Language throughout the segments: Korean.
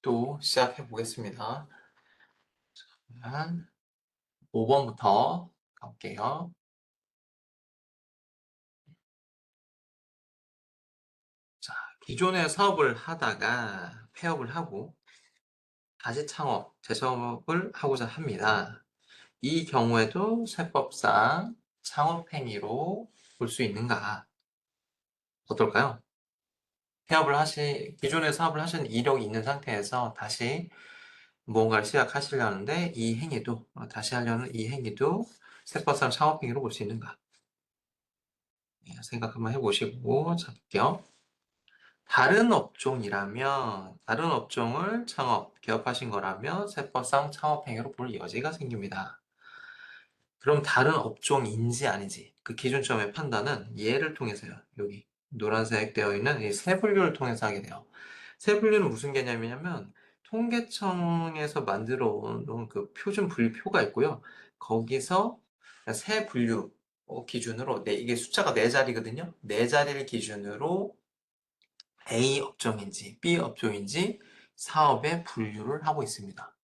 또 시작해 보겠습니다. 한 5번부터 가볼게요. 자, 기존의 사업을 하다가 폐업을 하고 다시 창업, 재사업을 하고자 합니다. 이 경우에도 세법상 창업행위로 볼 수 있는가? 어떨까요? 기존의 사업을 하신 이력이 있는 상태에서 다시 무언가를 시작하시려는데 다시 하려는 이 행위도 세법상 창업행위로 볼 수 있는가? 생각 한번 해보시고 잡을게요. 다른 업종을 개업하신 거라면 세법상 창업행위로 볼 여지가 생깁니다. 그럼 다른 업종인지 아닌지 그 기준점의 판단은 예를 통해서요. 여기 노란색 되어 있는 이 세 분류를 통해서 하게 돼요. 세 분류는 무슨 개념이냐면 통계청에서 만들어 놓은 그 표준 분류표가 있고요. 거기서 세 분류 기준으로 이게 숫자가 네 자리거든요. 네 자리를 기준으로 A 업종인지 B 업종인지 사업의 분류를 하고 있습니다.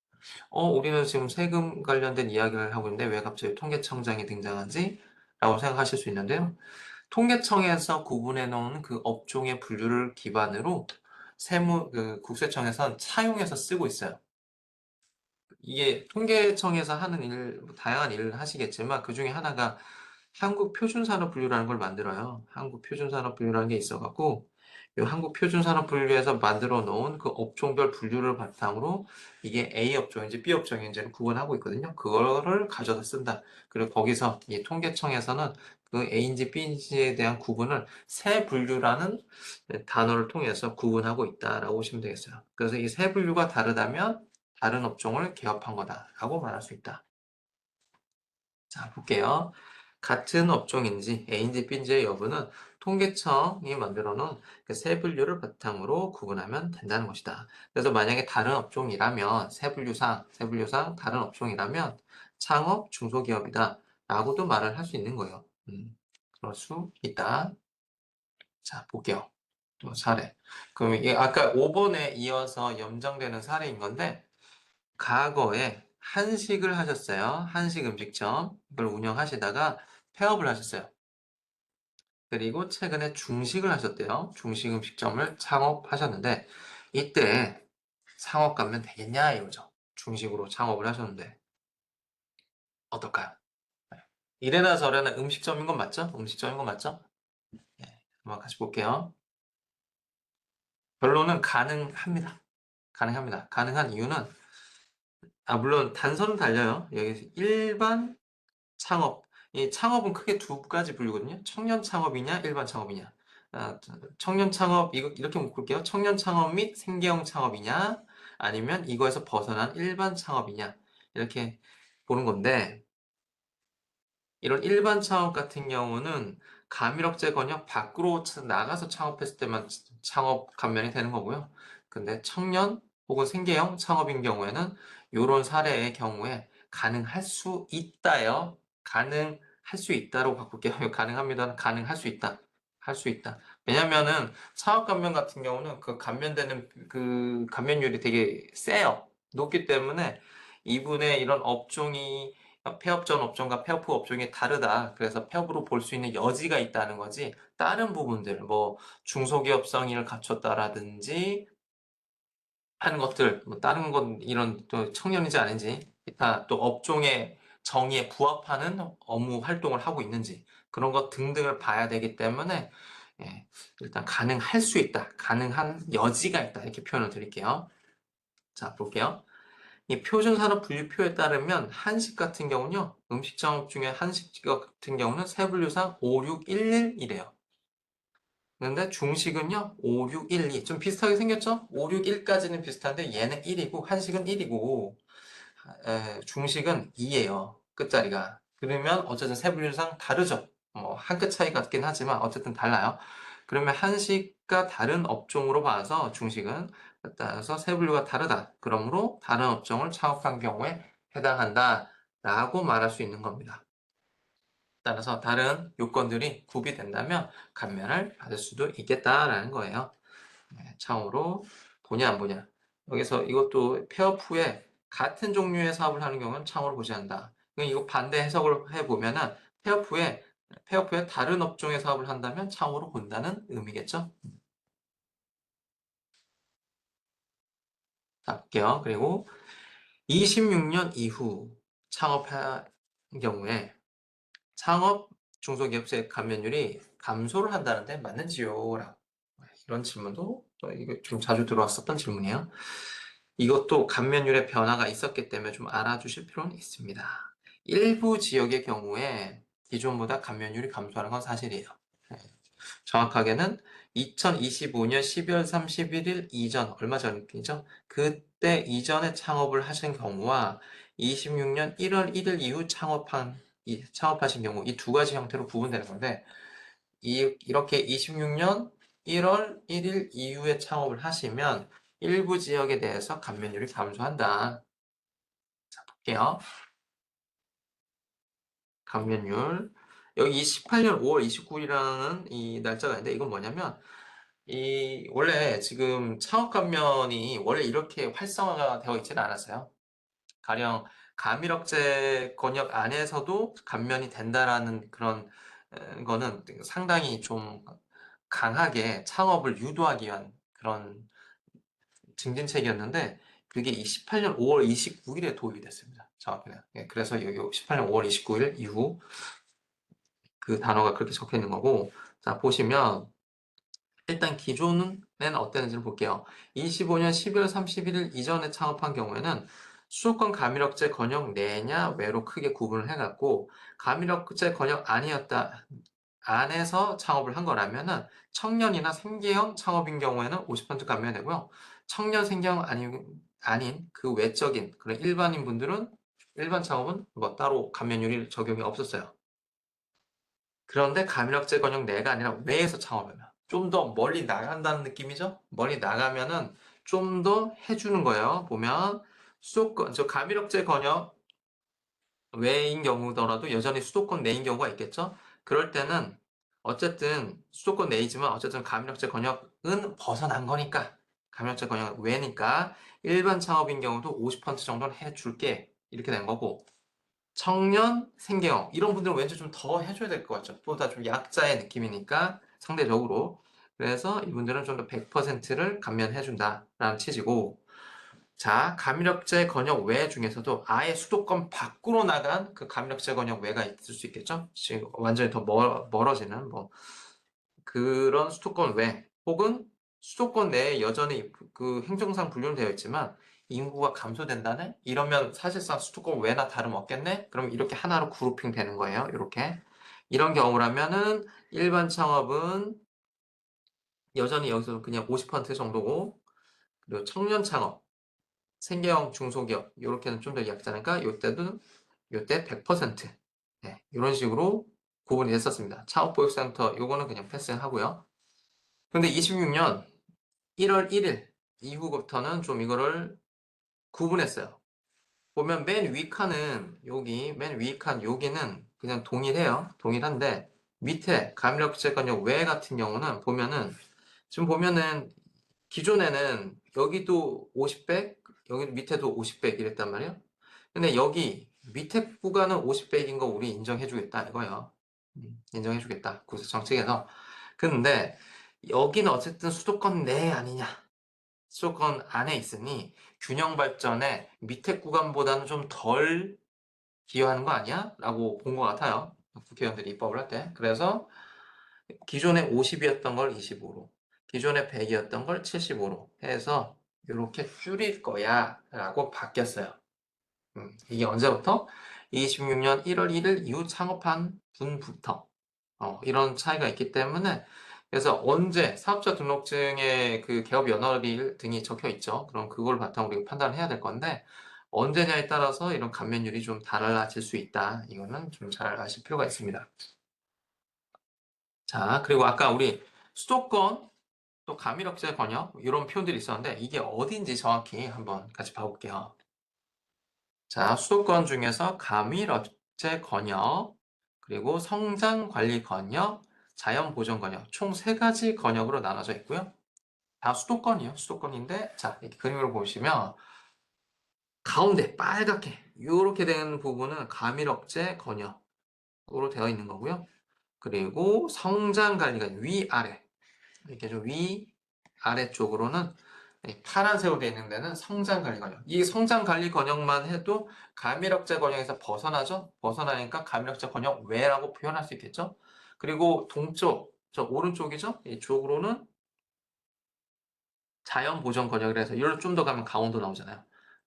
우리는 지금 세금 관련된 이야기를 하고 있는데 왜 갑자기 통계청장이 등장하지? 라고 생각하실 수 있는데요. 통계청에서 구분해 놓은 그 업종의 분류를 기반으로 국세청에선 차용해서 쓰고 있어요. 이게 통계청에서 하는 다양한 일을 하시겠지만 그 중에 하나가 한국표준산업분류라는 걸 만들어요. 한국표준산업분류라는 게 있어갖고 이 한국표준산업분류에서 만들어 놓은 그 업종별 분류를 바탕으로 이게 A 업종인지 B 업종인지를 구분하고 있거든요. 그거를 가져다 쓴다. 그리고 거기서 이 통계청에서는 그 A인지 B인지에 대한 구분을 세 분류라는 단어를 통해서 구분하고 있다라고 보시면 되겠어요. 그래서 이 세 분류가 다르다면 다른 업종을 개업한 거다라고 말할 수 있다. 자, 볼게요. 같은 업종인지 A인지 B인지의 여부는 통계청이 만들어 놓은 그 세 분류를 바탕으로 구분하면 된다는 것이다. 그래서 만약에 세 분류상 다른 업종이라면 창업 중소기업이다 라고도 말을 할 수 있는 거예요. 그럴 수 있다. 자, 볼게요. 또 사례. 그럼 이게 아까 5번에 이어서 연장되는 사례인 건데 과거에 한식을 하셨어요. 한식 음식점. 이걸 운영하시다가 폐업을 하셨어요. 그리고 최근에 중식을 하셨대요. 중식 음식점을 창업하셨는데 이때 창업 가면 되겠냐 이거죠. 중식으로 창업을 하셨는데 어떨까요? 이래나 저래나 음식점인 건 맞죠? 음식점인 건 맞죠? 예, 한번 같이 볼게요. 결론은 가능합니다. 가능합니다. 가능한 이유는 물론 단서는 달려요. 여기 일반 창업. 이 창업은 크게 두 가지 분류거든요. 청년 창업이냐, 일반 창업이냐. 청년 창업, 이렇게 묶을게요. 청년 창업 및 생계형 창업이냐, 아니면 이거에서 벗어난 일반 창업이냐. 이렇게 보는 건데, 이런 일반 창업 같은 경우는 가밀업체 권역 밖으로 나가서 창업했을 때만 창업 감면이 되는 거고요. 근데 청년 혹은 생계형 창업인 경우에는 이런 사례의 경우에 가능할 수 있다요. 가능할 수 있다로 바꿀게요. 가능합니다는 가능할 수 있다. 할 수 있다. 왜냐면은 창업 감면 같은 경우는 그 감면되는 그 감면율이 되게 세요. 높기 때문에 이분의 이런 업종이 폐업 전 업종과 폐업 후 업종이 다르다. 그래서 폐업으로 볼 수 있는 여지가 있다는 거지. 다른 부분들, 뭐 중소기업 성의를 갖췄다라든지 하는 것들, 뭐 다른 건 이런 또 청년인지 아닌지, 기타 또 업종의 정의에 부합하는 업무 활동을 하고 있는지 그런 것 등등을 봐야 되기 때문에 예, 일단 가능할 수 있다. 가능한 여지가 있다. 이렇게 표현을 드릴게요. 자, 볼게요. 이 표준산업 분류표에 따르면 한식 같은 경우는요. 음식 작업 중에 한식 같은 경우는 세분류상 5611이래요. 그런데 중식은요. 5612. 좀 비슷하게 생겼죠? 561까지는 비슷한데 얘는 1이고 한식은 1이고 중식은 2예요. 끝자리가. 그러면 어쨌든 세분류상 다르죠. 뭐 한 끗 차이 같긴 하지만 어쨌든 달라요. 그러면 한식과 다른 업종으로 봐서 중식은 따라서 세분류가 다르다. 그러므로 다른 업종을 창업한 경우에 해당한다. 라고 말할 수 있는 겁니다. 따라서 다른 요건들이 구비된다면 감면을 받을 수도 있겠다라는 거예요. 네, 참으로 보냐 안 보냐 여기서 이것도 폐업 후에 같은 종류의 사업을 하는 경우는 창업을 고시한다. 이거 반대 해석을 해보면은 폐업 후에 다른 업종의 사업을 한다면 창업으로 본다는 의미겠죠. 자, 볼게요. 그리고 26년 이후 창업한 경우에 창업 중소기업체 감면율이 감소를 한다는데 맞는지요? 라고. 이런 질문도 이게 좀 자주 들어왔었던 질문이에요. 이것도 감면율의 변화가 있었기 때문에 좀 알아주실 필요는 있습니다. 일부 지역의 경우에 기존보다 감면율이 감소하는 건 사실이에요. 네. 정확하게는 2025년 12월 31일 이전, 얼마 전이죠? 그때 이전에 창업을 하신 경우와 26년 1월 1일 이후 창업하신 경우, 이 두 가지 형태로 구분되는 건데, 이렇게 26년 1월 1일 이후에 창업을 하시면 일부 지역에 대해서 감면율이 감소한다. 자, 볼게요. 감면율. 여기 18년 5월 29일이라는 이 날짜가 있는데, 이건 뭐냐면, 원래 지금 창업 감면이 원래 이렇게 활성화가 되어 있지는 않았어요. 가령 가밀억제 권역 안에서도 감면이 된다라는 그런 거는 상당히 좀 강하게 창업을 유도하기 위한 그런 증진책이었는데, 그게 18년 5월 29일에 도입이 됐습니다. 정확히는. 예, 그래서 여기 18년 5월 29일 이후 그 단어가 그렇게 적혀 있는 거고, 자, 보시면 일단 기존은 어땠는지를 볼게요. 25년 12월 31일 이전에 창업한 경우에는 수도권 가밀억제 권역 내냐 외로 크게 구분을 해갖고, 가밀억제 권역 아니었다 안에서 창업을 한 거라면은 청년이나 생계형 창업인 경우에는 50% 감면되고요. 청년 생계형 아닌 그 외적인 그런 일반인 분들은, 일반 창업은 뭐 따로 감면율이 적용이 없었어요. 그런데 가밀억제 권역 내가 아니라 외에서 창업하면 좀 더 멀리 나간다는 느낌이죠? 멀리 나가면은 좀 더 해주는 거예요. 보면 수도권, 가밀억제 권역 외인 경우더라도 여전히 수도권 내인 경우가 있겠죠? 그럴 때는 어쨌든 수도권 내이지만 어쨌든 가밀억제 권역은 벗어난 거니까, 가밀억제 권역 외니까 일반 창업인 경우도 50% 정도는 해줄게, 이렇게 된 거고, 청년, 생계형 이런 분들은 왠지 좀 더 해줘야 될 것 같죠. 보다 좀 약자의 느낌이니까 상대적으로. 그래서 이분들은 좀 더 100%를 감면해준다라는 취지고, 자, 가밀억제 권역 외 중에서도 아예 수도권 밖으로 나간 그 가밀억제 권역 외가 있을 수 있겠죠. 지금 완전히 더 멀어지는 뭐 그런 수도권 외, 혹은 수도권 내에 여전히 그 행정상 분류는 되어 있지만 인구가 감소된다네? 이러면 사실상 수도권 외나 다름없겠네? 그럼 이렇게 하나로 그룹핑 되는 거예요. 이렇게. 이런 경우라면은 일반 창업은 여전히 여기서 그냥 50% 정도고, 그리고 청년 창업, 생계형 중소기업 이렇게는 좀 더 약자니까 요때 100%, 네, 이런 식으로 구분이 됐었습니다. 창업보육센터 요거는 그냥 패스하고요. 근데 26년 1월 1일 이후부터는 좀 이거를 구분했어요. 보면 맨 위 칸은 맨 위 칸 여기는 그냥 동일한데, 밑에 가밀억제권역 외 같은 경우는 지금 보면은 기존에는 여기도 50백, 여기 밑에도 50백 이랬단 말이에요. 근데 여기 밑에 구간은 50백인 거 우리 인정해주겠다 이거예요. 인정해주겠다. 구세 정책에서. 근데 여기는 어쨌든 수도권 내 아니냐. 수도권 안에 있으니 균형 발전에 밑에 구간보다는 좀 덜 기여하는 거 아니야? 라고 본 것 같아요. 국회의원들이 입법을 할 때. 그래서 기존에 50이었던 걸 25로, 기존에 100이었던 걸 75로 해서 이렇게 줄일 거야 라고 바뀌었어요. 이게 언제부터? 26년 1월 1일 이후 창업한 분부터 이런 차이가 있기 때문에, 그래서 언제 사업자 등록증에 그 개업 연월일 등이 적혀 있죠. 그럼 그걸 바탕으로 우리가 판단을 해야 될 건데, 언제냐에 따라서 이런 감면율이 좀 달라질 수 있다. 이거는 좀 잘 아실 필요가 있습니다. 자, 그리고 아까 우리 수도권 또 가밀억제 권역 이런 표현들이 있었는데, 이게 어딘지 정확히 한번 같이 봐볼게요. 자, 수도권 중에서 가밀억제 권역, 그리고 성장관리 권역, 자연보전 권역 총 3가지 권역으로 나눠져 있고요. 다 수도권이에요. 수도권인데, 자, 이렇게 그림으로 보시면, 가운데 빨갛게, 요렇게 된 부분은 가밀억제 권역으로 되어 있는 거고요. 그리고 성장 관리가 위아래, 이렇게 좀 아래쪽으로는 파란색으로 되어 있는 데는 성장 관리 권역. 이 성장 관리 권역만 해도 가밀억제 권역에서 벗어나죠? 벗어나니까 가밀억제 권역 외라고 표현할 수 있겠죠? 그리고 동쪽, 저 오른쪽이죠? 이쪽으로는 자연 보전 권역이라 해서 이리로 좀 더 가면 강원도 나오잖아요.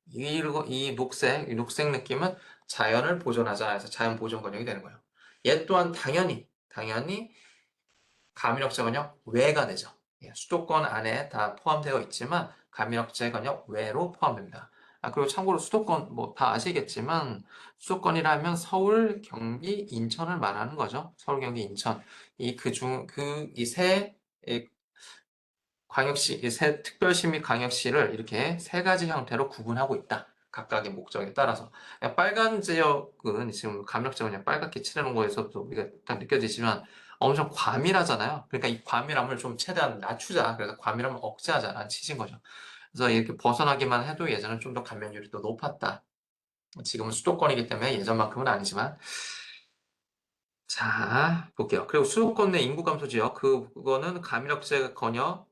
이 녹색 느낌은 자연을 보존하자 해서 자연 보전 권역이 되는 거예요. 얘 또한 당연히 가밀억제 권역 외가 되죠. 예, 수도권 안에 다 포함되어 있지만 가밀억제 권역 외로 포함됩니다. 그리고 참고로 수도권 뭐 다 아시겠지만 수도권이라면 서울, 경기, 인천을 말하는 거죠. 서울, 경기, 인천. 이세 광역시, 이 세 특별시 및 광역시를 이렇게 세 가지 형태로 구분하고 있다. 각각의 목적에 따라서. 빨간 지역은 지금 감력자 그냥 빨갛게 칠해놓은 거에서도 우리가 딱 느껴지지만 엄청 과밀하잖아요. 그러니까 이 과밀함을 좀 최대한 낮추자. 그래서 과밀함을 억제하자라는 취지인 거죠. 그래서 이렇게 벗어나기만 해도 예전은 좀 더 감염률이 더 높았다. 지금은 수도권이기 때문에 예전만큼은 아니지만. 자, 볼게요. 그리고 수도권 내 인구 감소 지역, 그거는 감염억제 권역,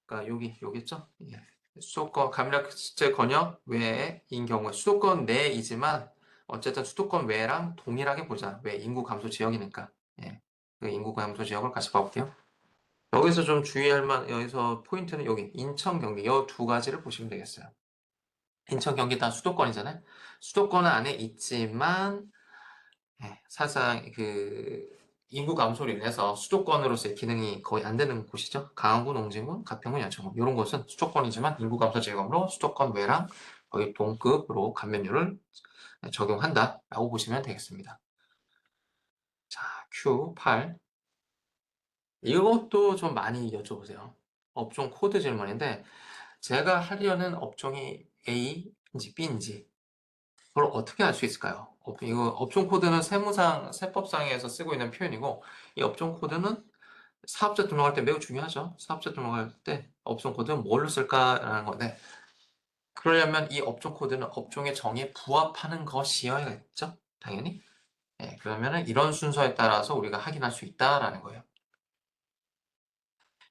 그러니까 여기죠? 예. 수도권 감락제 권역 외인 경우에 수도권 내이지만 어쨌든 수도권 외랑 동일하게 보자. 왜 인구 감소 지역이니까. 예. 그 인구 감소 지역을 같이 봐볼게요. 여기서 좀 주의할 여기서 포인트는 여기 인천, 경기 이 두 가지를 보시면 되겠어요. 인천, 경기 다 수도권이잖아요. 수도권 안에 있지만 사실상 인구 감소로 인해서 수도권으로서의 기능이 거의 안 되는 곳이죠. 강원구, 농진군, 가평군, 연천군 이런 곳은 수도권이지만 인구 감소 지역으로 수도권 외랑 거의 동급으로 감면율을 적용한다라고 보시면 되겠습니다. 자, Q8 이것도 좀 많이 여쭤보세요. 업종 코드 질문인데 제가 하려는 업종이 A인지 B인지 그걸 어떻게 알 수 있을까요? 이거 업종 코드는 세법상에서 쓰고 있는 표현이고, 이 업종 코드는 사업자 등록할 때 매우 중요하죠. 사업자 등록할 때 업종 코드는 뭘로 쓸까라는 건데, 그러려면 이 업종 코드는 업종의 정의에 부합하는 것이어야겠죠? 당연히. 그러면은 이런 순서에 따라서 우리가 확인할 수 있다라는 거예요.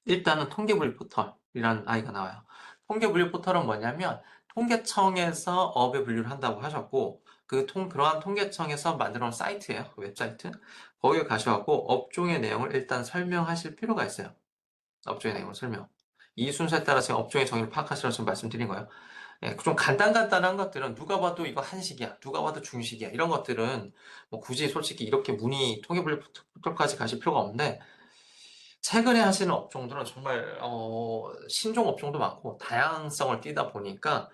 일단은 통계분류 포털이라는 아이가 나와요. 통계분류 포털은 뭐냐면 통계청에서 업의 분류를 한다고 하셨고 그러한 통계청에서 만들어 놓은 사이트예요. 그 웹사이트. 거기에 가셔갖고 업종의 내용을 일단 설명하실 필요가 있어요. 업종의 내용을 설명. 이 순서에 따라 제가 업종의 정의를 파악하시라고 지금 말씀드린 거예요. 좀 간단한 것들은 누가 봐도 이거 한식이야, 누가 봐도 중식이야 이런 것들은 뭐 굳이 솔직히 이렇게 통계분류 포털까지 가실 필요가 없는데 최근에 하시는 업종들은 정말 신종 업종도 많고 다양성을 띠다 보니까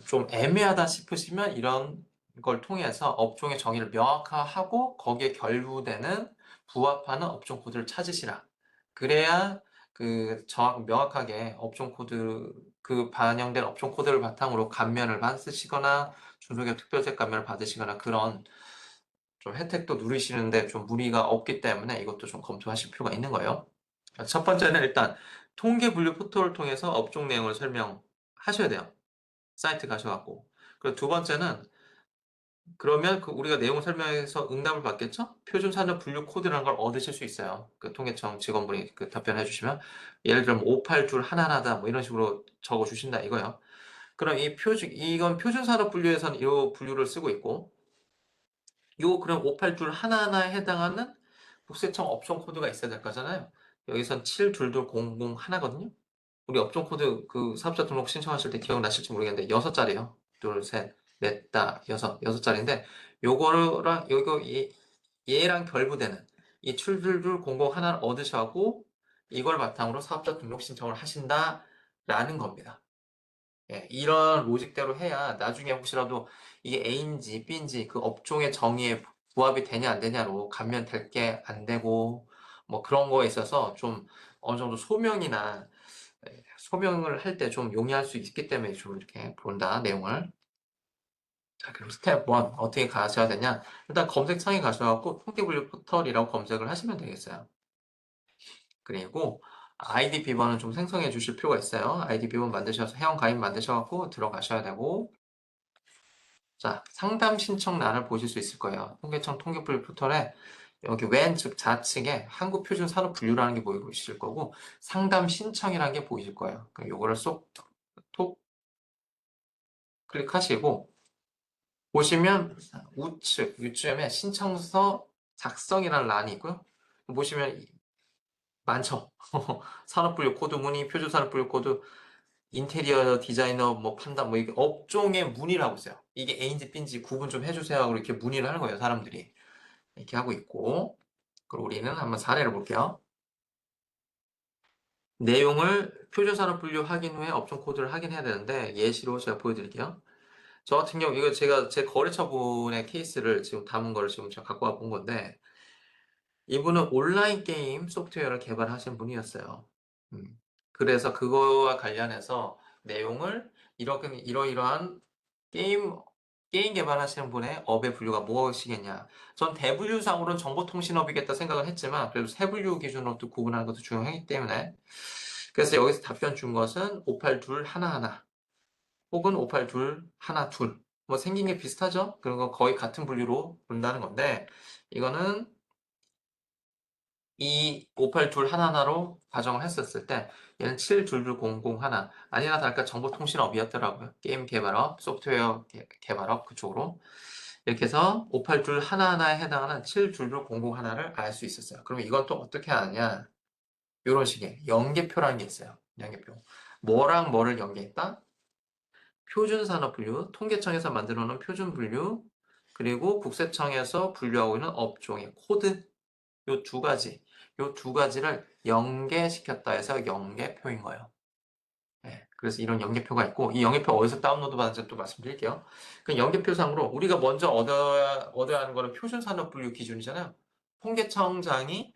좀 애매하다 싶으시면 이런 걸 통해서 업종의 정의를 명확화하고 거기에 결부되는 부합하는 업종 코드를 찾으시라. 그래야 명확하게 업종 코드 반영된 업종 코드를 바탕으로 감면을 받으시거나 중소기업 특별세 감면을 받으시거나 그런 좀 혜택도 누리시는데 좀 무리가 없기 때문에 이것도 좀 검토하실 필요가 있는 거예요. 첫 번째는 일단 통계 분류 포털을 통해서 업종 내용을 설명하셔야 돼요. 사이트 가셔갖고. 그리고 두 번째는 그러면 우리가 내용을 설명해서 응답을 받겠죠? 표준 산업 분류 코드라는 걸 얻으실 수 있어요. 통계청 직원분이 답변해 주시면 예를 들면 58줄 하나하나다 뭐 이런 식으로 적어 주신다 이거예요. 그럼 이건 표준 산업 분류에서는 이 분류를 쓰고 있고 그럼 58줄 하나하나에 해당하는 국세청 업종 코드가 있어야 될 거잖아요. 여기선 72200 하나거든요. 우리 업종 코드 사업자 등록 신청하실 때 기억나실지 모르겠는데 6자리예요. 둘, 셋, 넷, 다, 여섯 자리인데 요거랑 얘랑 결부되는 이 72200 하나를 얻으셔고 이걸 바탕으로 사업자 등록 신청을 하신다라는 겁니다. 이런 로직대로 해야 나중에 혹시라도 이게 A인지 B인지 그 업종의 정의에 부합이 되냐 안 되냐로 감면될 게 안 되고 뭐 그런 거에 있어서 좀 어느 정도 소명을 할 때 좀 용이할 수 있기 때문에 좀 이렇게 본다 내용을. 자, 그럼 스텝 1 어떻게 가셔야 되냐? 일단 검색창에 가셔갖고 통계분류 포털이라고 검색을 하시면 되겠어요. 그리고 아이디 비번을 좀 생성해 주실 필요가 있어요. 아이디 비번 만드셔서 회원 가입 만드셔 갖고 들어가셔야 되고, 자, 상담 신청란을 보실 수 있을 거예요. 통계청 통계분류 포털에 여기 왼쪽 좌측에 한국표준산업분류라는 게 보이실 거고, 상담 신청이라는 게 보이실 거예요. 그럼 요거를 톡 클릭하시고, 보시면 우측, 위쪽에 신청서 작성이라는 란이 있고요. 보시면 많죠. 산업분류 코드 문의, 표준산업분류 코드, 인테리어 디자이너 뭐 판단 뭐 이게 업종의 문의라고 있어요. 이게 A인지 B인지 구분 좀 해주세요 하고 이렇게 문의를 하는 거예요. 사람들이. 이렇게 하고 있고. 그리고 우리는 한번 사례를 볼게요. 내용을 표준산업분류 확인 후에 업종 코드를 확인해야 되는데 예시로 제가 보여드릴게요. 저 같은 경우 이거 제가 제 거래처분의 케이스를 지금 담은 거를 지금 제가 갖고 와 본 건데 이분은 온라인 게임 소프트웨어를 개발하신 분이었어요. 그래서 그거와 관련해서 내용을 이렇게 이러이러한 게임 게임 개발하시는 분의 업의 분류가 무엇이겠냐. 전 대분류상으로는 정보통신업이겠다 생각을 했지만 그래도 세분류 기준으로 또 구분하는 것도 중요하기 때문에 그래서 여기서 답변 준 것은 582 하나하나 혹은 582 하나 둘. 뭐 생긴 게 비슷하죠? 그런 거 거의 같은 분류로 본다는 건데 이거는 이 582 하나하나로 가정을 했었을 때 얘는 72200 아니나 다를까 정보통신업이었더라고요. 게임 개발업, 소프트웨어 개발업 그쪽으로 이렇게 해서 582 하나하나에 해당하는 72200를 알 수 있었어요. 그러면 이건 또 어떻게 아냐? 이런 식의 연계표라는 게 있어요. 연계표. 뭐랑 뭐를 연계했다? 표준산업분류, 통계청에서 만들어 놓은 표준분류, 그리고 국세청에서 분류하고 있는 업종의 코드 요 두 가지, 요 두 가지를 연계시켰다 해서 연계표인 거예요. 네, 그래서 이런 연계표가 있고, 이 연계표 어디서 다운로드 받은지 또 말씀드릴게요. 그 연계표상으로 우리가 먼저 얻어야 하는 거는 표준산업분류 기준이잖아요. 통계청장이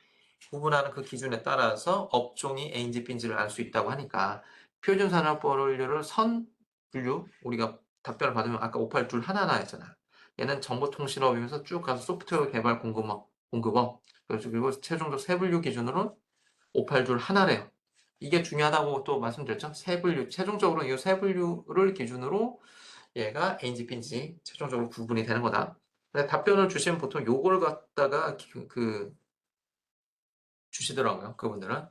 구분하는 그 기준에 따라서 업종이 A인지 B인지를 알 수 있다고 하니까 표준산업분류를 선분류 우리가 답변을 받으면 아까 582 하나하나 했잖아요. 얘는 정보통신업이면서 쭉 가서 소프트웨어 개발 공급업 그리고 최종적 세분류 기준으로 582 하나래요. 이게 중요하다고 또 말씀드렸죠. 세분류 최종적으로 이 세분류를 기준으로 얘가 A인지 B인지 최종적으로 구분이 되는 거다. 근데 답변을 주시면 보통 요걸 갖다가 주시더라고요. 그분들은.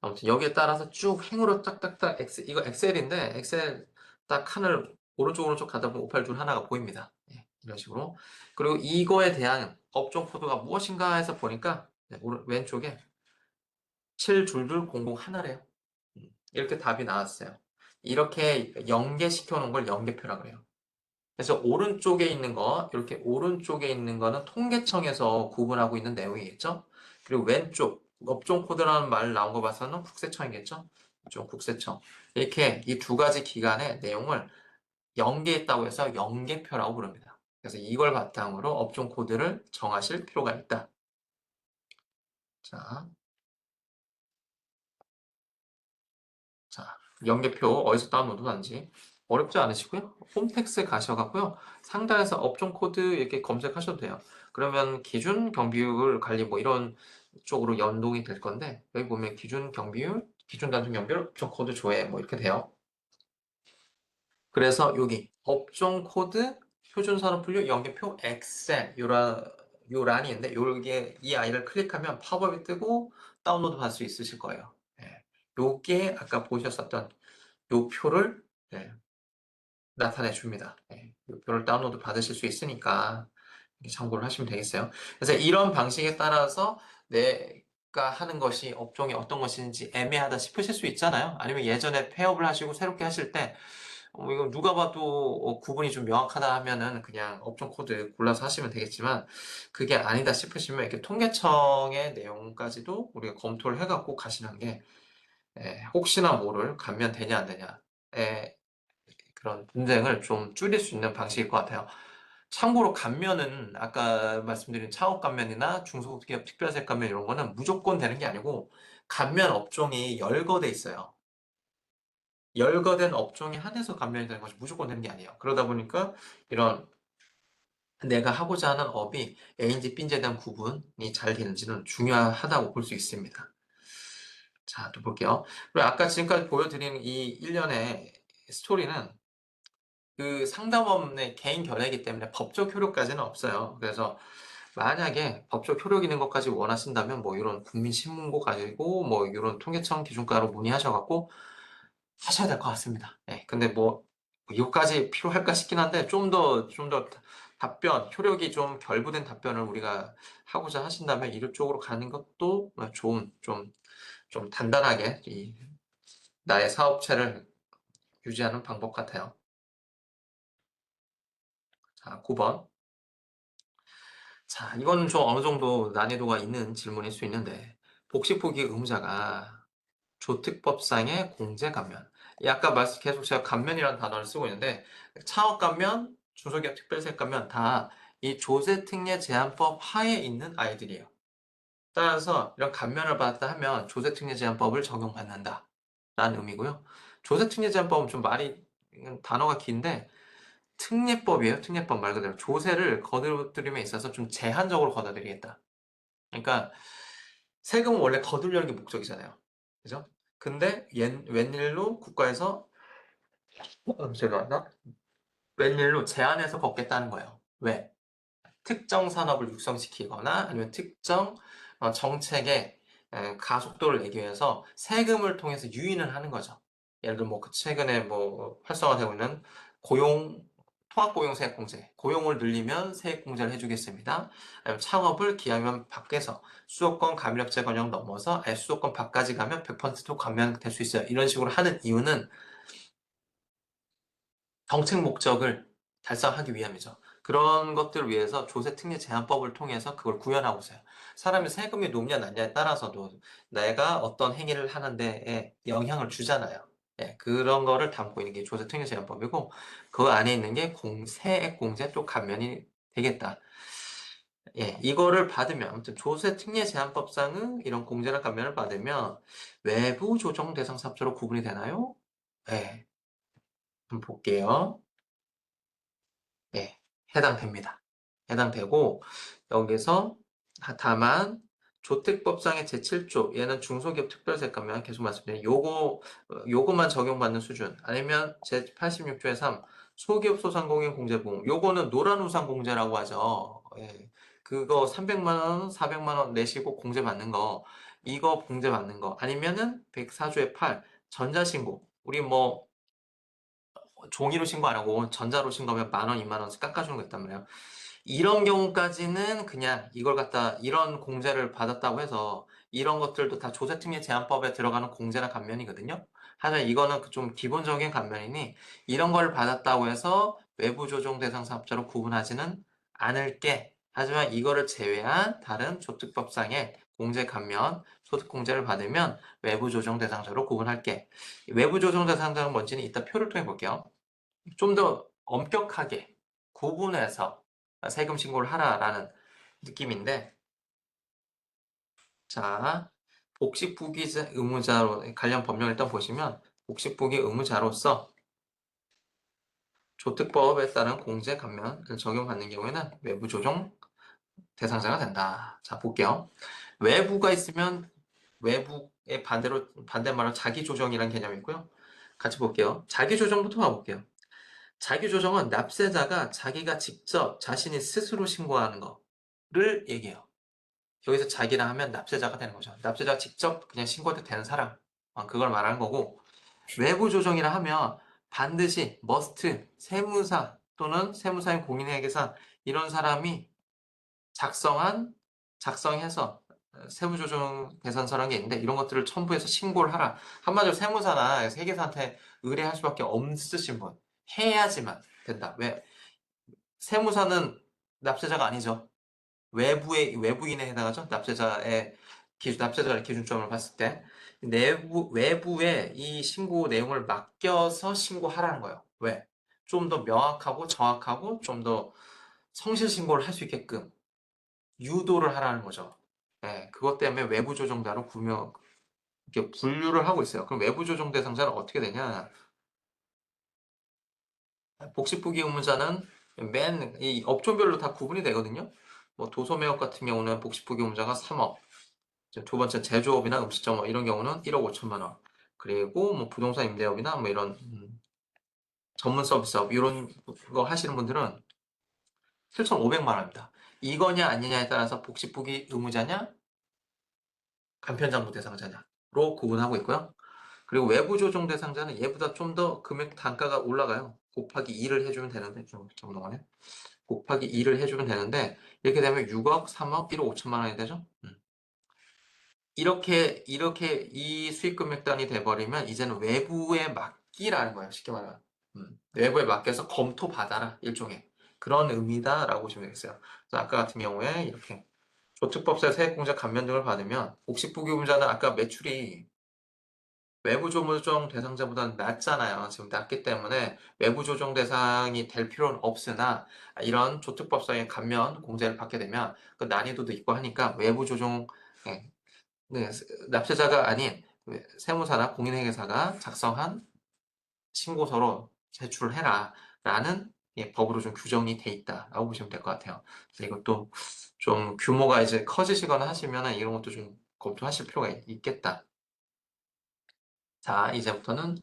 아무튼 여기에 따라서 쭉 행으로 딱딱딱 이거 엑셀인데 엑셀 딱 칸을 오른쪽 가다 보면 582 하나가 보입니다. 예, 이런 식으로. 그리고 이거에 대한 업종 코드가 무엇인가 해서 보니까 네, 왼쪽에 72200 하나래요. 이렇게 답이 나왔어요. 이렇게 연계시켜 놓은 걸 연계표라고 해요. 그래서 오른쪽에 있는 거, 이렇게 오른쪽에 있는 거는 통계청에서 구분하고 있는 내용이겠죠? 그리고 왼쪽, 업종 코드라는 말 나온 거 봐서는 국세청이겠죠? 좀 국세청. 이렇게 이 두 가지 기관의 내용을 연계했다고 해서 연계표라고 부릅니다. 그래서 이걸 바탕으로 업종 코드를 정하실 필요가 있다. 자, 자, 연계표 어디서 다운로드 하는지 어렵지 않으시고요. 홈택스에 가셔갖고요. 상단에서 업종 코드 이렇게 검색하셔도 돼요. 그러면 기준 경비율 관리 뭐 이런 쪽으로 연동이 될 건데 여기 보면 기준 경비율, 기준 단순 경비율, 업종 코드 조회 뭐 이렇게 돼요. 그래서 여기 업종 코드, 표준산업분류, 연계표, 엑셀 요 란이 있는데 요게 이 아이를 클릭하면 팝업이 뜨고 다운로드 받을 수 있으실 거예요. 예. 요게 아까 보셨었던 요 표를 예, 나타내 줍니다. 예, 요 표를 다운로드 받으실 수 있으니까 참고를 하시면 되겠어요. 그래서 이런 방식에 따라서 내가 하는 것이 업종이 어떤 것인지 애매하다 싶으실 수 있잖아요. 아니면 예전에 폐업을 하시고 새롭게 하실 때 이거 누가 봐도 구분이 좀 명확하다 하면은 그냥 업종 코드 골라서 하시면 되겠지만 그게 아니다 싶으시면 이렇게 통계청의 내용까지도 우리가 검토를 해갖고 가시는 게 혹시나 모를 감면 되냐 안 되냐에 그런 분쟁을 좀 줄일 수 있는 방식일 것 같아요. 참고로 감면은 아까 말씀드린 창업 감면이나 중소기업 특별세 감면 이런 거는 무조건 되는 게 아니고 감면 업종이 열거돼 있어요. 열거된 업종에 한해서 감면이 되는 것이 무조건 되는 게 아니에요. 그러다 보니까 이런 내가 하고자 하는 업이 A인지 B인지에 대한 구분이 잘 되는지는 중요하다고 볼 수 있습니다. 자, 또 볼게요. 그리고 아까 지금까지 보여드린 이 일련의 스토리는 그 상담원의 개인 견해이기 때문에 법적 효력까지는 없어요. 그래서 만약에 법적 효력 있는 것까지 원하신다면 뭐 이런 국민신문고 가지고 뭐 이런 통계청 기준가로 문의하셔 갖고 하셔야 될 것 같습니다. 예. 근데 뭐 이것까지 필요할까 싶긴 한데 좀 더 답변, 효력이 좀 결부된 답변을 우리가 하고자 하신다면 이쪽으로 가는 것도 좋은 좀 단단하게 이 나의 사업체를 유지하는 방법 같아요. 자, 9번. 자, 이거는 좀 어느 정도 난이도가 있는 질문일 수 있는데 복식포기 의무자가 조특법상의 공제 감면. 이 아까 말씀 계속 제가 감면이라는 단어를 쓰고 있는데 창업 감면, 중소기업 특별세 감면 다 이 조세특례 제한법 하에 있는 아이들이에요. 따라서 이런 감면을 받았다 하면 조세특례 제한법을 적용받는다 라는 의미고요. 조세특례 제한법은 좀 말이 단어가 긴데 특례법이에요. 특례법 말 그대로 조세를 거두드림에 있어서 좀 제한적으로 걷어들이겠다. 그러니까 세금은 원래 거두려는 게 목적이잖아요. 그죠? 근데 웬일로 국가에서 죄송합니다. 웬일로 제한해서 걷겠다는 거예요. 왜? 특정 산업을 육성시키거나 아니면 특정 정책의 가속도를 내기 위해서 세금을 통해서 유인을 하는 거죠. 예를 들어 뭐 최근에 뭐 활성화되고 있는 고용 통합고용세액공제, 고용을 늘리면 세액공제를 해주겠습니다. 아니면 창업을 기하면 밖에서 수도권 가밀업체 권역 넘어서 아예 수도권 밖까지 가면 100% 감면될 수 있어요. 이런 식으로 하는 이유는 정책 목적을 달성하기 위함이죠. 그런 것들을 위해서 조세특례 제한법을 통해서 그걸 구현하고 있어요. 사람이 세금이 높냐 낮냐에 따라서도 내가 어떤 행위를 하는 데에 영향을 주잖아요. 예, 그런 거를 담고 있는 게 조세특례 제한법이고 그 안에 있는 게 세액공제 또 감면이 되겠다. 예, 이거를 받으면 아무튼 조세특례 제한법상은 이런 공제나 감면을 받으면 외부 조정 대상 사업자로 구분이 되나요? 예, 한번 볼게요. 예, 해당됩니다. 해당되고 여기서 다만 조특법상의 제7조 얘는 중소기업 특별세가면 계속 말씀드린 요거만 적용받는 수준 아니면 제86조의 3 소기업 소상공인 공제보험 요거는 노란우산 공제라고 하죠. 예, 그거 300만 원, 400만 원 내시고 공제 받는 거 이거 공제 받는 거 아니면은 104조의 8 전자신고 우리 뭐 종이로 신고 안 하고 전자로 신고하면 10,000원, 20,000원씩 깎아주는 거 있단 말이에요. 이런 경우까지는 그냥 이걸 갖다 이런 공제를 받았다고 해서 이런 것들도 다 조세특례 제한법에 들어가는 공제나 감면이거든요. 하지만 이거는 좀 기본적인 감면이니 이런 걸 받았다고 해서 외부 조정 대상 사업자로 구분하지는 않을게. 하지만 이거를 제외한 다른 조특법상의 공제 감면, 소득 공제를 받으면 외부 조정 대상자로 구분할게. 외부 조정 대상자는 뭔지는 이따 표를 통해 볼게요. 좀 더 엄격하게 구분해서 세금 신고를 하라라는 느낌인데 자 복식부기 의무자로 관련 법령 일단 보시면 복식부기 의무자로서 조특법에 따른 공제 감면을 적용받는 경우에는 외부 조정 대상자가 된다. 자 볼게요. 외부가 있으면 외부의 반대말로 자기 조정이라는 개념이 있고요. 같이 볼게요. 자기 조정부터 봐볼게요. 자기조정은 납세자가 자기가 직접 자신이 스스로 신고하는 거를 얘기해요. 여기서 자기라 하면 납세자가 되는 거죠. 납세자가 직접 그냥 신고해도 되는 사람. 그걸 말하는 거고 외부 조정이라 하면 반드시 머스트 세무사 또는 세무사인 공인회계사 이런 사람이 작성해서 세무조정 계산서라는 게 있는데 이런 것들을 첨부해서 신고를 하라. 한마디로 세무사나 회계사한테 의뢰할 수밖에 없으신 분. 해야지만 된다. 왜? 세무사는 납세자가 아니죠. 외부인에 해당하죠. 납세자의 기준점을 봤을 때 외부에 이 신고 내용을 맡겨서 신고하라는 거예요. 왜? 좀 더 명확하고 정확하고 좀 더 성실 신고를 할 수 있게끔 유도를 하라는 거죠. 예, 그것 때문에 외부 조정자로 이렇게 분류를 하고 있어요. 그럼 외부 조정 대상자는 어떻게 되냐? 복식부기 의무자는 이 업종별로 다 구분이 되거든요. 뭐 도소매업 같은 경우는 복식부기 의무자가 3업, 두 번째 제조업이나 음식점 뭐 이런 경우는 1억 5천만 원. 그리고 뭐 부동산 임대업이나 뭐 이런 전문 서비스업 이런 거 하시는 분들은 7,500만 원입니다. 이거냐 아니냐에 따라서 복식부기 의무자냐 간편장부 대상자냐로 구분하고 있고요. 그리고 외부 조정 대상자는 얘보다 좀 더 금액 단가가 올라가요. 곱하기 2를 해주면 되는데 정동원에 곱하기 2를 해주면 되는데 이렇게 되면 6억, 3억, 1억 5천만 원이 되죠. 이렇게 이 수익 금액단이 돼버리면 이제는 외부에 맡기라는 거예요. 쉽게 말하면 외부에 맡겨서 검토받아라 일종의 그런 의미다라고 보시면 되겠어요. 그래서 아까 같은 경우에 이렇게 조특법세 세액공제 감면 등을 받으면 복식부기업자는 아까 매출이 외부 조정 대상자보다는 낮잖아요. 지금 낮기 때문에 외부 조정 대상이 될 필요는 없으나 이런 조특법상의 감면 공제를 받게 되면 그 난이도도 있고 하니까 외부 조정 네, 네, 납세자가 아닌 세무사나 공인회계사가 작성한 신고서로 제출을 해라 라는 법으로 좀 규정이 돼 있다라고 보시면 될 것 같아요. 이것도 좀 규모가 이제 커지시거나 하시면 이런 것도 좀 검토하실 필요가 있겠다. 자, 이제부터는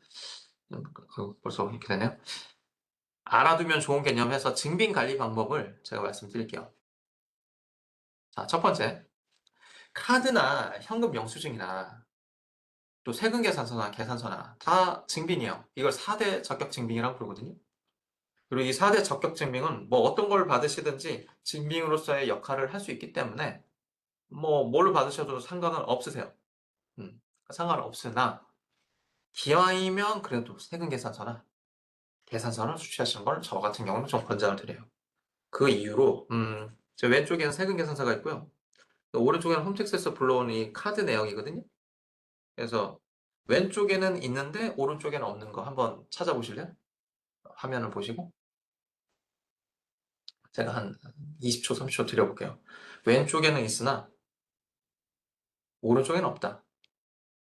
벌써 이렇게 되네요. 알아두면 좋은 개념 해서 증빙 관리 방법을 제가 말씀드릴게요. 자, 첫 번째. 카드나 현금 영수증이나 또 세금 계산서나 계산서나 다 증빙이에요. 이걸 4대 적격 증빙이라고 부르거든요. 그리고 이 4대 적격 증빙은 뭐 어떤 걸 받으시든지 증빙으로서의 역할을 할 수 있기 때문에 뭐 뭘로 받으셔도 상관은 없으세요. 상관은 없으나 기왕이면 그래도 세금 계산서나 계산서를 수취하시는 걸 저 같은 경우는 좀 권장을 드려요. 그 이유로 저 왼쪽에는 세금 계산서가 있고요. 오른쪽에는 홈택스에서 불러온 이 카드 내역이거든요. 그래서 왼쪽에는 있는데 오른쪽에는 없는 거 한번 찾아보실래요? 화면을 보시고 제가 한 20초, 30초 드려볼게요. 왼쪽에는 있으나 오른쪽에는 없다.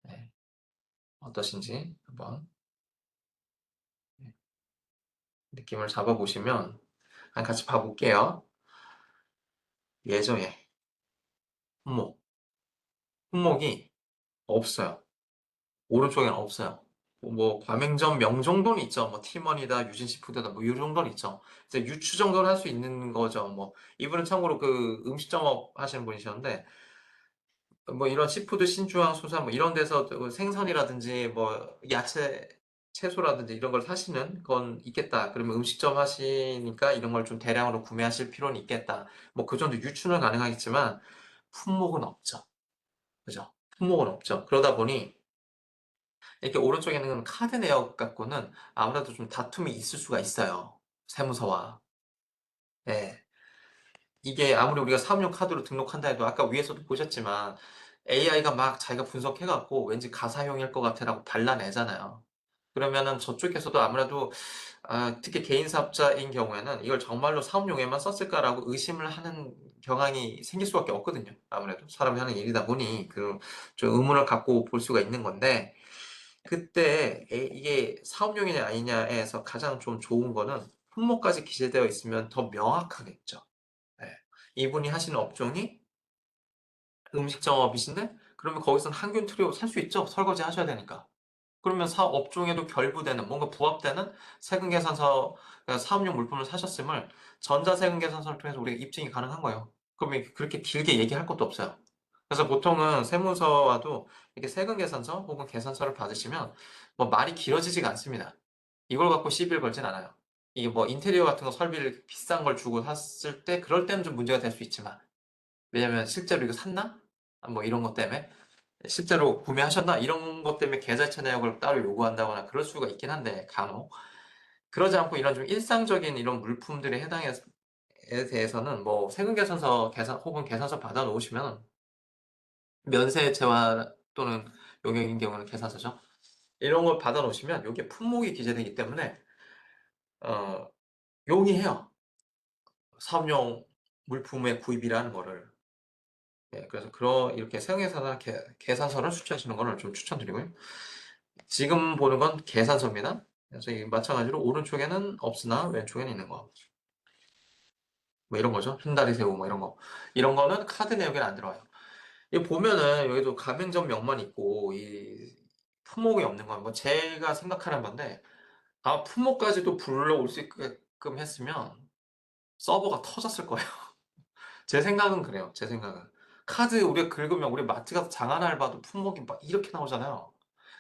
네, 어떠신지 한번 느낌을 잡아보시면 같이 봐볼게요. 예정에 품목이 없어요. 오른쪽에는 없어요. 뭐 가맹점 명 정도는 있죠. 뭐 티머니다, 유진시푸드다 뭐 이 정도는 있죠. 이제 유추 정도는 할 수 있는 거죠. 뭐 이분은 참고로 그 음식점업 하시는 분이셨는데 뭐 이런 시푸드, 신주황, 수산 뭐 이런 데서 생선이라든지 뭐 야채, 채소라든지 이런 걸 사시는 건 있겠다. 그러면 음식점 하시니까 이런 걸 좀 대량으로 구매하실 필요는 있겠다. 뭐 그 정도 유추는 가능하겠지만 품목은 없죠. 그죠? 품목은 없죠. 그러다 보니 이렇게 오른쪽에 있는 카드 내역 갖고는 아무래도 좀 다툼이 있을 수가 있어요. 세무서와. 예. 이게 아무리 우리가 사업용 카드로 등록한다 해도 아까 위에서도 보셨지만 AI가 막 자기가 분석해 갖고 왠지 가사용일 것 같아라고 발라내잖아요. 그러면은 저쪽에서도 아무래도 특히 개인 사업자인 경우에는 이걸 정말로 사업용에만 썼을까라고 의심을 하는 경향이 생길 수밖에 없거든요. 아무래도 사람이 하는 일이다 보니 그 좀 의문을 갖고 볼 수가 있는 건데 그때 이게 사업용이냐 아니냐에서 가장 좀 좋은 거는 품목까지 기재되어 있으면 더 명확하겠죠. 네. 이분이 하시는 업종이 음식점업이신데 그러면 거기서는 항균 트리오 살 수 있죠. 설거지 하셔야 되니까. 그러면 사업 업종에도 결부되는 뭔가 부합되는 세금계산서 그러니까 사업용 물품을 사셨음을 전자세금계산서를 통해서 우리가 입증이 가능한 거예요. 그러면 그렇게 길게 얘기할 것도 없어요. 그래서 보통은 세무서와도 이렇게 세금계산서 혹은 계산서를 받으시면 뭐 말이 길어지지가 않습니다. 이걸 갖고 시비를 걸진 않아요. 이게 뭐 인테리어 같은 거 설비를 비싼 걸 주고 샀을 때 그럴 때는 좀 문제가 될 수 있지만 왜냐면 실제로 이거 샀나? 뭐 이런 것 때문에 실제로 구매하셨나? 이런 것 때문에 계좌이체 내역을 따로 요구한다거나 그럴 수가 있긴 한데 간혹 그러지 않고 이런 좀 일상적인 이런 물품들에 해당에 대해서는 뭐 세금계산서 계산 혹은 계산서 받아 놓으시면 면세제화 또는 용역인 경우는 계산서죠. 이런 걸 받아 놓으시면 이게 품목이 기재되기 때문에 어, 용이해요. 사업용 물품의 구입이라는 거를. 예, 그래서 이렇게 세금계산서나 계산서를 수취하시는 거를 좀 추천드리고요. 지금 보는 건 계산서입니다. 그래서 마찬가지로 오른쪽에는 없으나 왼쪽에는 있는 거. 뭐 이런 거죠. 흰다리 새우 뭐 이런 거. 이런 거는 카드 내역에는 안 들어와요. 이 보면은 여기도 가맹점명만 있고 이 품목이 없는 건 뭐 제가 생각하는 건데, 품목까지도 불러올 수 있게끔 했으면 서버가 터졌을 거예요. 제 생각은 그래요. 제 생각은. 카드 우리가 긁으면 우리 마트 가서 장 하나를 봐도 품목이 막 이렇게 나오잖아요.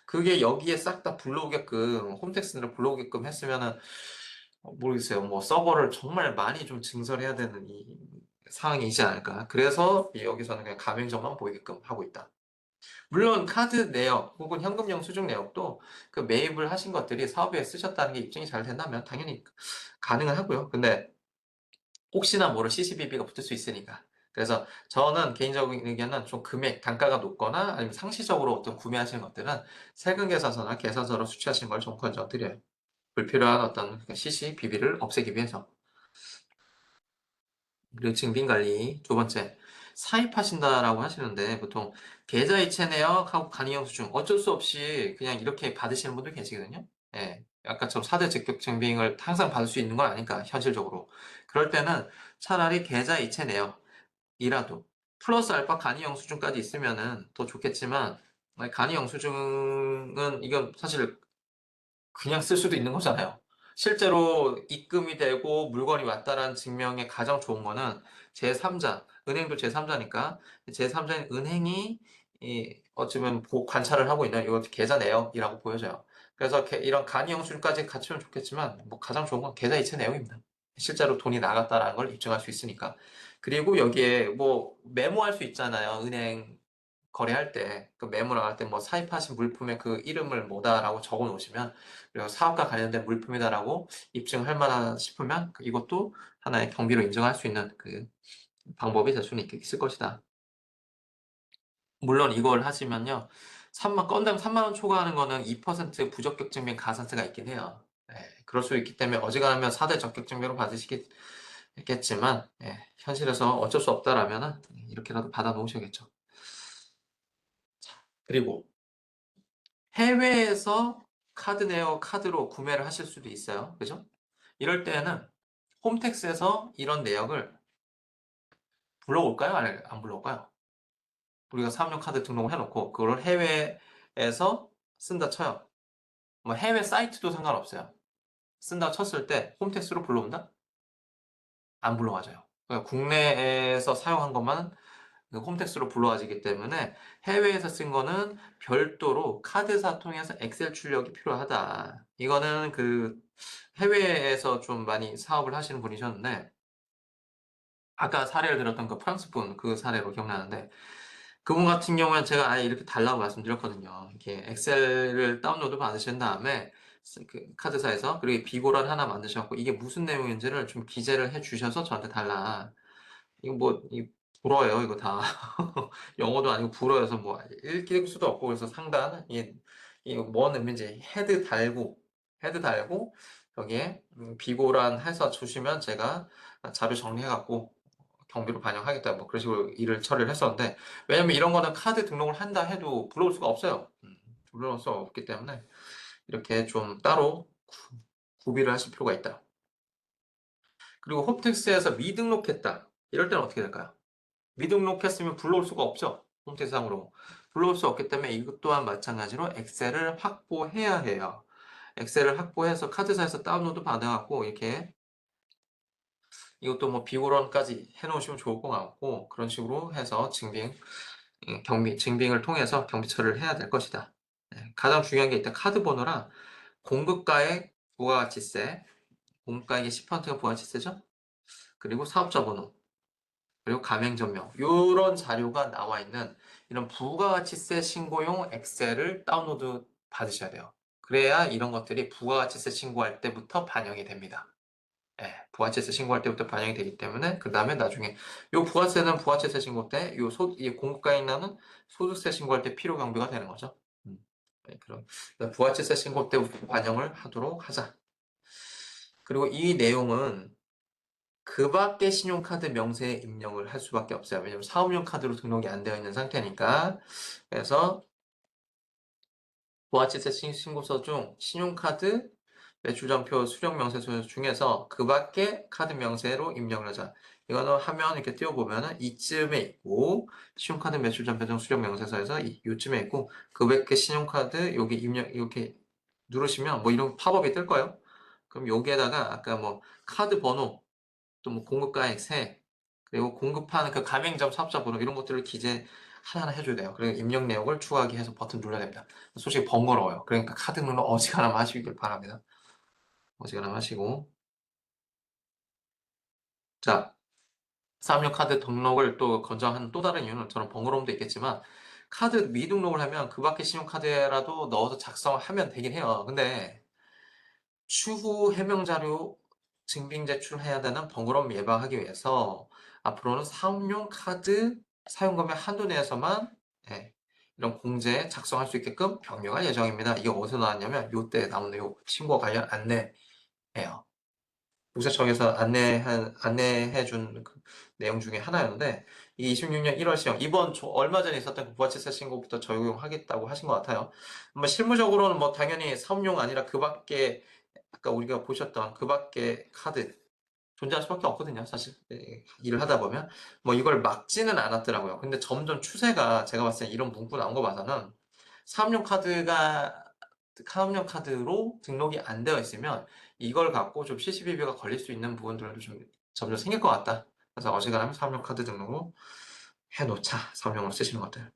그게 여기에 싹 다 불러오게끔 홈택스를 불러오게끔 했으면은 모르겠어요. 뭐 서버를 정말 많이 좀 증설해야 되는 이 상황이지 않을까. 그래서 여기서는 그냥 가맹점만 보이게끔 하고 있다. 물론 카드 내역 혹은 현금용 수중 내역도 그 매입을 하신 것들이 사업에 쓰셨다는 게 입증이 잘 된다면 당연히 가능은 하고요. 근데 혹시나 모를 CCBB가 붙을 수 있으니까. 그래서 저는 개인적인 의견은 좀 금액, 단가가 높거나 아니면 상시적으로 어떤 구매하시는 것들은 세금 계산서나 계산서로 수취하시는 걸 좀 권장드려요. 불필요한 어떤 CCBB를 없애기 위해서. 그리고 증빙 관리. 두 번째, 사입하신다라고 하시는데 보통 계좌 이체 내역하고 간이형 수증 어쩔 수 없이 그냥 이렇게 받으시는 분들 계시거든요. 예. 아까처럼 4대 적격 증빙을 항상 받을 수 있는 건 아니까 현실적으로. 그럴 때는 차라리 계좌 이체 내역이라도 플러스 알파 간이 영수증까지 있으면은 더 좋겠지만, 간이 영수증은 이건 사실 그냥 쓸 수도 있는 거잖아요. 실제로 입금이 되고 물건이 왔다라는 증명에 가장 좋은 거는 제3자, 은행도 제3자니까 제3자인 은행이 어쩌면 관찰을 하고 있는 이거 계좌 내역이라고 보여져요. 그래서 이런 간이 영수증까지 갖추면 좋겠지만 뭐 가장 좋은 건 계좌 이체 내역입니다. 실제로 돈이 나갔다라는 걸 입증할 수 있으니까. 그리고 여기에 뭐 메모할 수 있잖아요. 은행 거래할 때, 그 메모 나갈 때 뭐 사입하신 물품의 그 이름을 뭐다라고 적어 놓으시면, 그리고 사업과 관련된 물품이다라고 입증할 만하다 싶으면 이것도 하나의 경비로 인정할 수 있는 그 방법이 될 수는 있을 것이다. 물론 이걸 하시면요, 건당 3만 원 초과하는 거는 2% 부적격 증빙 가산세가 있긴 해요. 예, 그럴 수 있기 때문에 어지간하면 4대 적격 증빙으로 받으시겠지만, 예, 현실에서 어쩔 수 없다라면은 이렇게라도 받아 놓으셔야겠죠. 그리고 해외에서 카드 내어 카드로 구매를 하실 수도 있어요. 그죠? 이럴 때는 홈택스에서 이런 내역을 불러올까요? 아니, 안 불러올까요? 우리가 사업용 카드 등록을 해놓고 그걸 해외에서 쓴다 쳐요. 뭐 해외 사이트도 상관없어요. 쓴다 쳤을 때 홈택스로 불러온다? 안 불러와져요. 그러니까 국내에서 사용한 것만 그 홈택스로 불러와지기 때문에 해외에서 쓴 거는 별도로 카드사 통해서 엑셀 출력이 필요하다. 이거는 그 해외에서 좀 많이 사업을 하시는 분이셨는데, 아까 사례를 들었던 그 프랑스 분 그 사례로 기억나는데, 그분 같은 경우는 제가 아예 이렇게 달라고 말씀드렸거든요. 이렇게 엑셀을 다운로드 받으신 다음에 그 카드사에서 그리고 비고란 하나 만드셔갖고 이게 무슨 내용인지를 좀 기재를 해주셔서 저한테 달라. 이거 뭐, 불어요, 이거 다. 영어도 아니고 불어여서 뭐, 읽을 수도 없고, 그래서 상단, 이게 뭔 의미인지, 헤드 달고, 여기에, 비고란 해서 주시면 제가 자료 정리해갖고, 경비로 반영하겠다, 뭐, 그런 식으로 일을 처리를 했었는데, 왜냐면 이런 거는 카드 등록을 한다 해도 불러올 수가 없어요. 불러올 수가 없기 때문에, 이렇게 좀 따로 구비를 하실 필요가 있다. 그리고 홈택스에서 미등록했다. 이럴 때는 어떻게 될까요? 미등록했으면 불러올 수가 없죠. 홈택스상으로. 불러올 수 없기 때문에 이것 또한 마찬가지로 엑셀을 확보해야 해요. 엑셀을 확보해서 카드사에서 다운로드 받아갖고 이렇게 이것도 뭐 비고런까지 해놓으시면 좋을 것 같고 그런 식으로 해서 증빙을 통해서 경비처리를 해야 될 것이다. 네, 가장 중요한 게 일단 카드 번호랑 공급가액 부가가치세, 공급가액의 10%가 부가가치세죠? 그리고 사업자 번호, 그리고 가맹점명 이런 자료가 나와 있는 이런 부가가치세 신고용 엑셀을 다운로드 받으셔야 돼요. 그래야 이런 것들이 부가가치세 신고할 때부터 반영이 됩니다. 예, 부가가치세 신고할 때부터 반영이 되기 때문에 그 다음에 나중에 이 부가세는 부가치세 신고 때, 이 공급가액 나는 소득세 신고할 때 필요 경비가 되는 거죠. 네, 그럼 부가치세 신고 때부터 반영을 하도록 하자. 그리고 이 내용은 그 밖에 신용카드 명세에 입력을 할 수밖에 없어요. 왜냐면 사업용 카드로 등록이 안 되어 있는 상태니까. 그래서 부가치세 신고서 중 신용카드 매출점표 수령 명세서 중에서 그 밖에 카드 명세로 입력을 하자. 이거는 화면 이렇게 띄워보면은 이쯤에 있고, 신용카드 매출 전 배정 수령 명세서에서 요쯤에 있고, 금액의 신용카드 여기 입력 이렇게 누르시면 뭐 이런 팝업이 뜰 거예요. 그럼 여기에다가 아까 뭐 카드 번호, 또 뭐 공급가액세, 그리고 공급하는 그 가맹점 사업자 번호 이런 것들을 기재 하나하나 해줘야 돼요. 그리고 입력 내역을 추가하기 해서 버튼 눌러야 됩니다. 솔직히 번거로워요. 그러니까 카드 눌러 어지간하면 하시길 바랍니다. 어지간하면 하시고. 자, 사업용 카드 등록을 또 권장하는 또 다른 이유는 저는 번거로움도 있겠지만 카드 미등록을 하면 그 밖에 신용카드라도 넣어서 작성하면 되긴 해요. 근데 추후 해명 자료 증빙 제출해야 되는 번거로움 예방하기 위해서 앞으로는 사업용 카드 사용 금액 한도 내에서만 예, 이런 공제 작성할 수 있게끔 변경할 예정입니다. 이게 어디서 나왔냐면 요때 나오는 요 신고 관련 안내예요. 국세청에서 안내해준 그 내용 중에 하나였는데, 이 26년 1월 시행, 얼마 전에 있었던 그 부가세세 신고부터 적용하겠다고 하신 것 같아요. 뭐, 실무적으로는 뭐, 당연히 사업용 아니라 그 밖에, 아까 우리가 보셨던 그 밖에 카드, 존재할 수밖에 없거든요. 사실, 일을 하다 보면. 뭐, 이걸 막지는 않았더라고요. 근데 점점 추세가 제가 봤을 때 이런 문구 나온 거 봐서는, 사업용 카드가 사업용 카드로 등록이 안 되어 있으면 이걸 갖고 좀 CCBB가 걸릴 수 있는 부분들도 좀 점점 생길 것 같다. 그래서 어지간하면 사업용 카드 등록을 해놓자. 사업용으로 쓰시는 것들.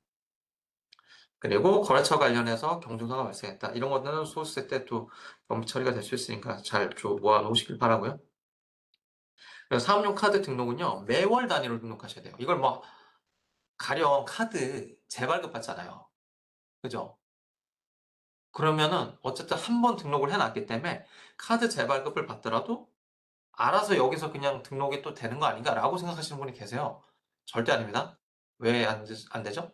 그리고 거래처 관련해서 경조사가 발생했다. 이런 것들은 소득세 때 또 법무 처리가 될 수 있으니까 잘 좀 모아놓으시길 바라고요. 그래서 사업용 카드 등록은요, 매월 단위로 등록하셔야 돼요. 이걸 뭐 가령 카드 재발급 받잖아요. 그죠? 그러면은 어쨌든 한 번 등록을 해놨기 때문에 카드 재발급을 받더라도 알아서 여기서 그냥 등록이 또 되는 거 아닌가라고 생각하시는 분이 계세요. 절대 아닙니다. 왜 안 되죠?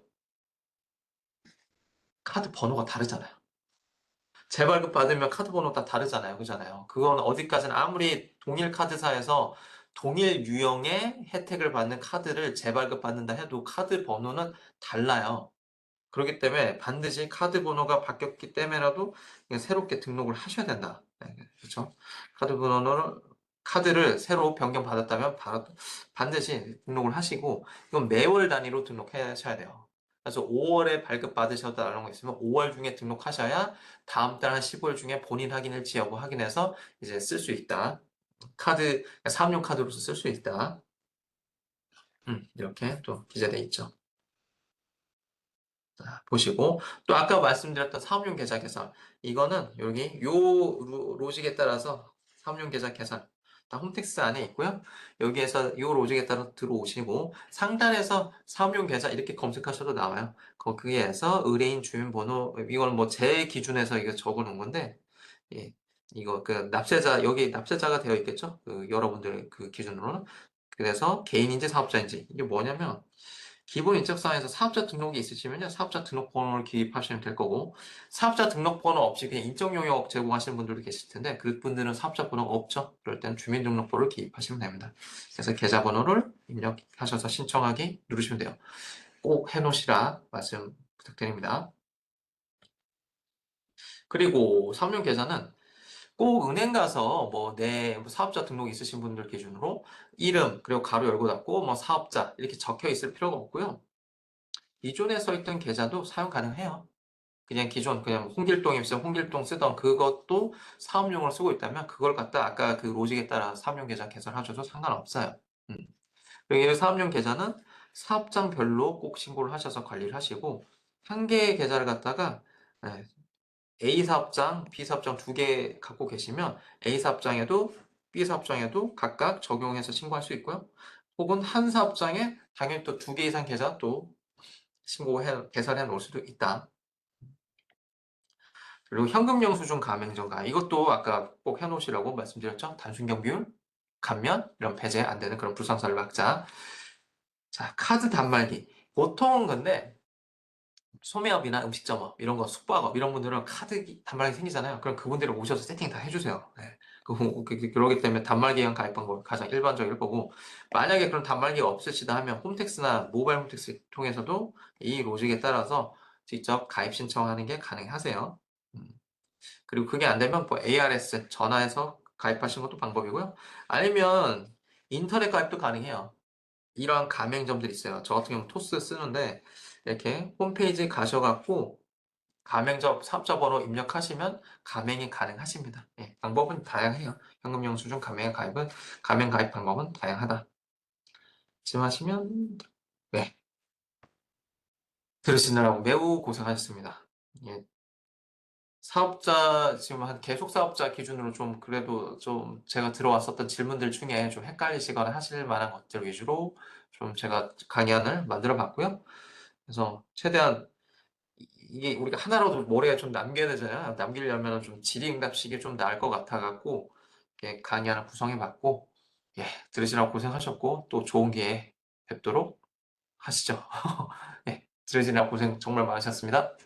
카드 번호가 다르잖아요. 재발급 받으면 카드 번호 다 다르잖아요. 그잖아요. 그건 어디까지는 아무리 동일 카드사에서 동일 유형의 혜택을 받는 카드를 재발급 받는다 해도 카드 번호는 달라요. 그렇기 때문에 반드시 카드 번호가 바뀌었기 때문에라도 새롭게 등록을 하셔야 된다. 네, 그렇죠? 카드 번호를 카드를 새로 변경받았다면 반드시 등록을 하시고 이건 매월 단위로 등록하셔야 돼요. 그래서 5월에 발급 받으셨다는 거 있으면 5월 중에 등록하셔야 다음 달 한 15일 중에 본인 확인일지 여부 확인해서 이제 쓸 수 있다. 사업용 카드로서 쓸 수 있다. 이렇게 또 기재돼 있죠. 보시고 또 아까 말씀드렸던 사업용 계좌 개설 이거는 여기 요 로직에 따라서 사업용 계좌 개설 다 홈택스 안에 있고요. 여기에서 요 로직에 따라 들어오시고 상단에서 사업용 계좌 이렇게 검색하셔도 나와요. 거기에서 의뢰인 주민번호 이건 뭐 제 기준에서 이거 적어 놓은 건데 예, 이거 그 납세자 여기 납세자가 되어 있겠죠. 그 여러분들 그 기준으로는 그래서 개인인지 사업자인지 이게 뭐냐면 기본 인적사항에서 사업자 등록이 있으시면요. 사업자 등록번호를 기입하시면 될 거고 사업자 등록번호 없이 그냥 인적 용역 제공하시는 분들도 계실 텐데 그분들은 사업자 번호가 없죠. 그럴 때는 주민등록번호를 기입하시면 됩니다. 그래서 계좌번호를 입력하셔서 신청하기 누르시면 돼요. 꼭 해놓으시라 말씀 부탁드립니다. 그리고 사업용 계좌는 꼭 은행 가서 뭐 내 사업자 등록 있으신 분들 기준으로 이름 그리고 가로 열고 닫고 뭐 사업자 이렇게 적혀 있을 필요가 없고요. 기존에 써 있던 계좌도 사용 가능해요. 그냥 기존 그냥 홍길동이 있으면 홍길동 쓰던 그것도 사업용으로 쓰고 있다면 그걸 갖다 아까 그 로직에 따라 사업용 계좌 개설하셔도 상관없어요. 음. 그리고 이 사업용 계좌는 사업장별로 꼭 신고를 하셔서 관리를 하시고 한 개의 계좌를 갖다가 예, A 사업장, B 사업장 두 개 갖고 계시면 A 사업장에도 B 사업장에도 각각 적용해서 신고할 수 있고요. 혹은 한 사업장에 당연히 또 두 개 이상 계좌 또 개설해 놓을 수도 있다. 그리고 현금 영수증 가맹점가 이것도 아까 꼭 해놓으시라고 말씀드렸죠. 단순 경비율, 감면 이런 배제 안 되는 그런 불상사를 막자. 자, 카드 단말기. 보통은 근데 소매업이나 음식점업 이런 거 숙박업 이런 분들은 카드 단말기 생기잖아요. 그럼 그분들을 오셔서 세팅 다 해주세요. 네. 그러기 때문에 단말기형 가입 방법이 가장 일반적일 거고 만약에 그런 단말기가 없으시다 하면 홈택스나 모바일 홈택스 통해서도 이 로직에 따라서 직접 가입 신청하는 게 가능하세요. 음. 그리고 그게 안 되면 뭐 ARS 전화해서 가입하시는 것도 방법이고요. 아니면 인터넷 가입도 가능해요. 이런 가맹점들이 있어요. 저 같은 경우는 토스 쓰는데 이렇게 홈페이지에 가셔 갖고 가맹점 사업자 번호 입력하시면 가맹이 가능하십니다. 예, 방법은 다양해요. 현금 영수증 가맹 가입 방법은 다양하다. 말씀하시면 네, 들으시느라고 매우 고생하셨습니다. 예, 사업자 지금 한 계속 사업자 기준으로 좀 그래도 좀 제가 들어왔었던 질문들 중에 좀 헷갈리시거나 하실 만한 것들 위주로 좀 제가 강의안을 만들어 봤고요. 그래서 최대한 이게 우리가 하나라도 머리에 좀 남겨야 되잖아요. 남기려면 좀 질의응답식이 좀 나을 것 같아 갖고 이렇게 강의 하나 구성해 봤고, 예, 들으시느라 고생하셨고 또 좋은 기회에 뵙도록 하시죠. 예, 들으시느라 고생 정말 많으셨습니다.